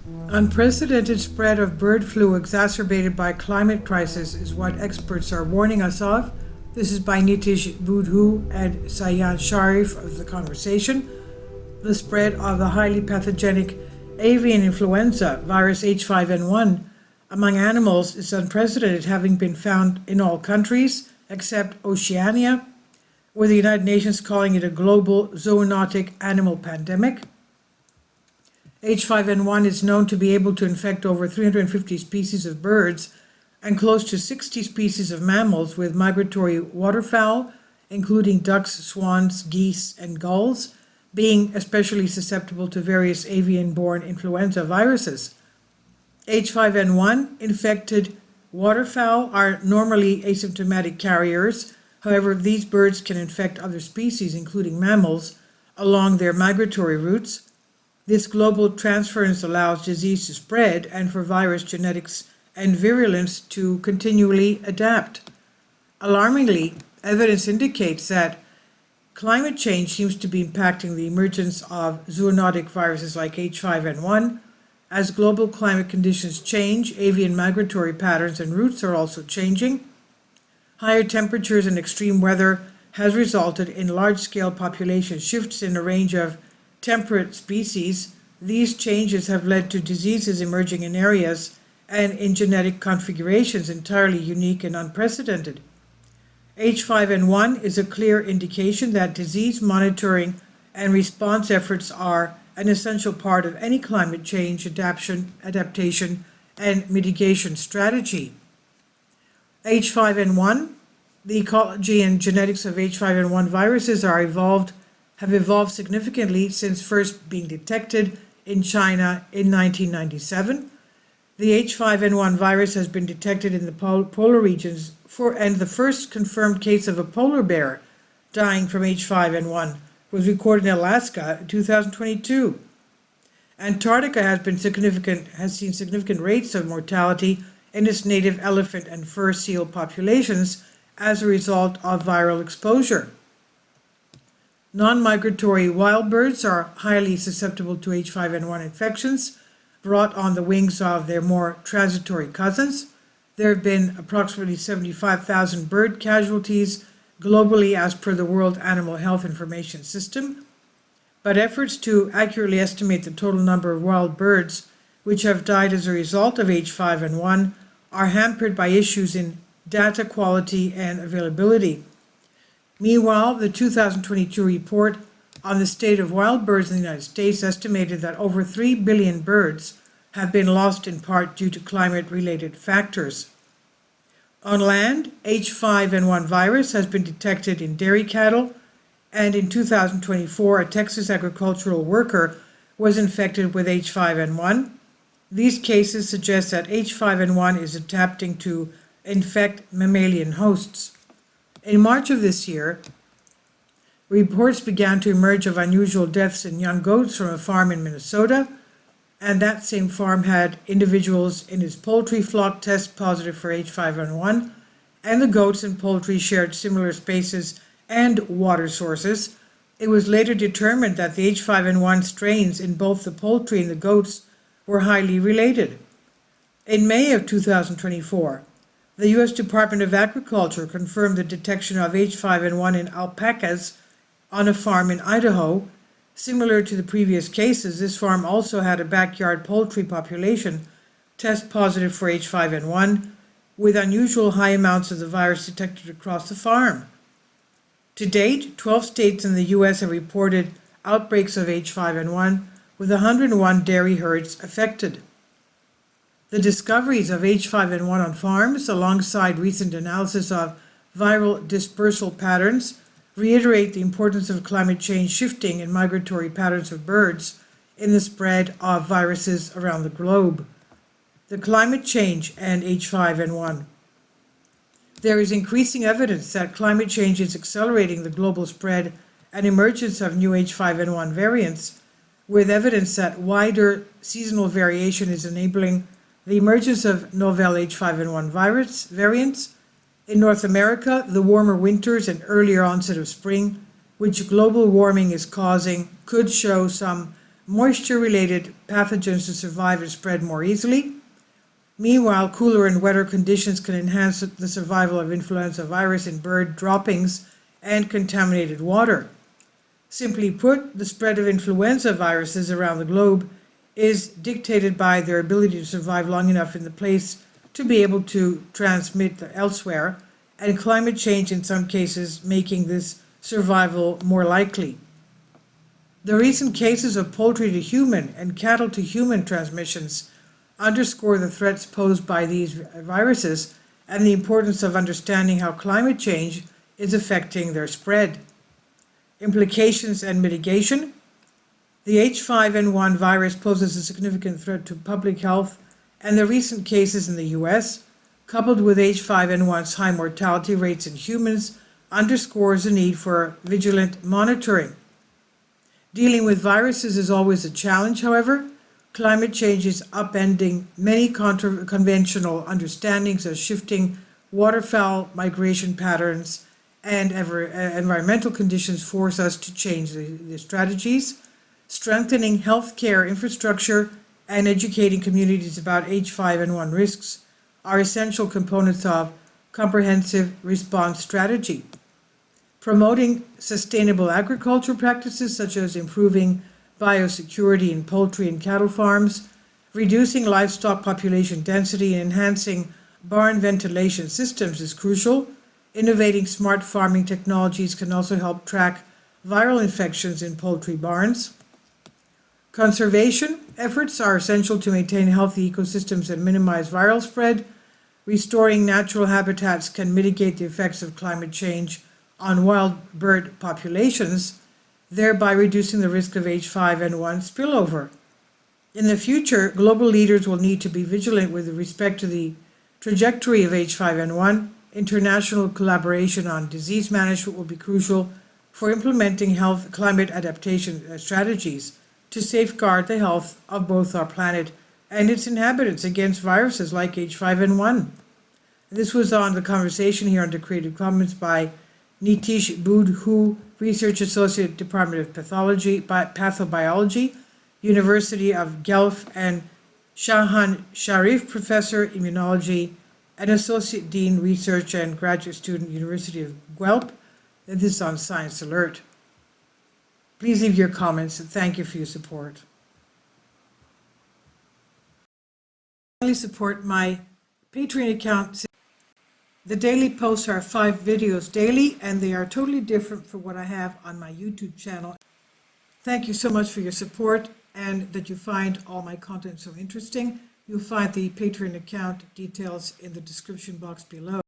Unprecedented spread of bird flu exacerbated by climate crisis is what experts are warning us of. This is by Nitish Budhu and Sayan Sharif of The Conversation. The spread of the highly pathogenic avian influenza virus H5N1 among animals is unprecedented, having been found in all countries except Oceania, with the United Nations calling it a global zoonotic animal pandemic. H5N1 is known to be able to infect over 350 species of birds and close to 60 species of mammals, with migratory waterfowl, including ducks, swans, geese, and gulls, being especially susceptible to various avian-borne influenza viruses. H5N1 infected waterfowl are normally asymptomatic carriers. However, these birds can infect other species, including mammals, along their migratory routes. This global transference allows disease to spread and for virus genetics and virulence to continually adapt. Alarmingly, evidence indicates that climate change seems to be impacting the emergence of zoonotic viruses like H5N1. As global climate conditions change, avian migratory patterns and routes are also changing. Higher temperatures and extreme weather has resulted in large-scale population shifts in a range of temperate species. These changes have led to diseases emerging in areas and in genetic configurations entirely unique and unprecedented. H5N1 is a clear indication that disease monitoring and response efforts are an essential part of any climate change adaptation, and mitigation strategy. H5N1, the ecology and genetics of H5N1 viruses have evolved significantly since first being detected in China in 1997. The H5N1 virus has been detected in the polar regions and the first confirmed case of a polar bear dying from H5N1 was recorded in Alaska in 2022. Antarctica has seen significant rates of mortality in its native elephant and fur seal populations as a result of viral exposure. Non-migratory wild birds are highly susceptible to H5N1 infections brought on the wings of their more transitory cousins. There have been approximately 75,000 bird casualties globally as per the World Animal Health Information System, but efforts to accurately estimate the total number of wild birds which have died as a result of H5N1 are hampered by issues in data quality and availability. Meanwhile, the 2022 report on the state of wild birds in the United States estimated that over 3 billion birds have been lost in part due to climate-related factors. On land, H5N1 virus has been detected in dairy cattle, and in 2024, a Texas agricultural worker was infected with H5N1. These cases suggest that H5N1 is adapting to infect mammalian hosts. In March of this year, reports began to emerge of unusual deaths in young goats from a farm in Minnesota, and that same farm had individuals in its poultry flock test positive for H5N1, and the goats and poultry shared similar spaces and water sources. It was later determined that the H5N1 strains in both the poultry and the goats were highly related. In May of 2024, the U.S. Department of Agriculture confirmed the detection of H5N1 in alpacas on a farm in Idaho. Similar to the previous cases, this farm also had a backyard poultry population test positive for H5N1, with unusual high amounts of the virus detected across the farm. To date, 12 states in the U.S. have reported outbreaks of H5N1, with 101 dairy herds affected. The discoveries of H5N1 on farms, alongside recent analysis of viral dispersal patterns, reiterate the importance of climate change shifting in migratory patterns of birds in the spread of viruses around the globe. The climate change and H5N1. There is increasing evidence that climate change is accelerating the global spread and emergence of new H5N1 variants, with evidence that wider seasonal variation is enabling the emergence of novel H5N1 virus variants. In North America, the warmer winters and earlier onset of spring, which global warming is causing, could show some moisture-related pathogens to survive and spread more easily. Meanwhile, cooler and wetter conditions can enhance the survival of influenza virus in bird droppings and contaminated water. Simply put, the spread of influenza viruses around the globe is dictated by their ability to survive long enough in the place to be able to transmit elsewhere, and climate change in some cases making this survival more likely. The recent cases of poultry to human and cattle to human transmissions underscore the threats posed by these viruses and the importance of understanding how climate change is affecting their spread. Implications and mitigation. The H5N1 virus poses a significant threat to public health, and the recent cases in the US, coupled with H5N1's high mortality rates in humans, underscores the need for vigilant monitoring. Dealing with viruses is always a challenge, however. Climate change is upending many conventional understandings as shifting waterfowl migration patterns and environmental conditions force us to change the strategies. Strengthening healthcare infrastructure and educating communities about H5N1 risks are essential components of comprehensive response strategy. Promoting sustainable agriculture practices such as improving biosecurity in poultry and cattle farms, reducing livestock population density, and enhancing barn ventilation systems is crucial. Innovating smart farming technologies can also help track viral infections in poultry barns. Conservation efforts are essential to maintain healthy ecosystems and minimize viral spread. Restoring natural habitats can mitigate the effects of climate change on wild bird populations, thereby reducing the risk of H5N1 spillover. In the future, global leaders will need to be vigilant with respect to the trajectory of H5N1. International collaboration on disease management will be crucial for implementing health climate adaptation strategies to safeguard the health of both our planet and its inhabitants against viruses like H5N1. This was on the conversation here under Creative Commons by Nitish Budhu, Research Associate, Department of Pathobiology, University of Guelph, and Shahan Sharif, Professor, Immunology, and Associate Dean, Research and Graduate Student, University of Guelph. And this is on Science Alert. Please leave your comments and thank you for your support. Finally, support my Patreon account. The daily posts are 5 videos daily, and they are totally different from what I have on my YouTube channel. Thank you so much for your support and that you find all my content so interesting. You'll find the Patreon account details in the description box below.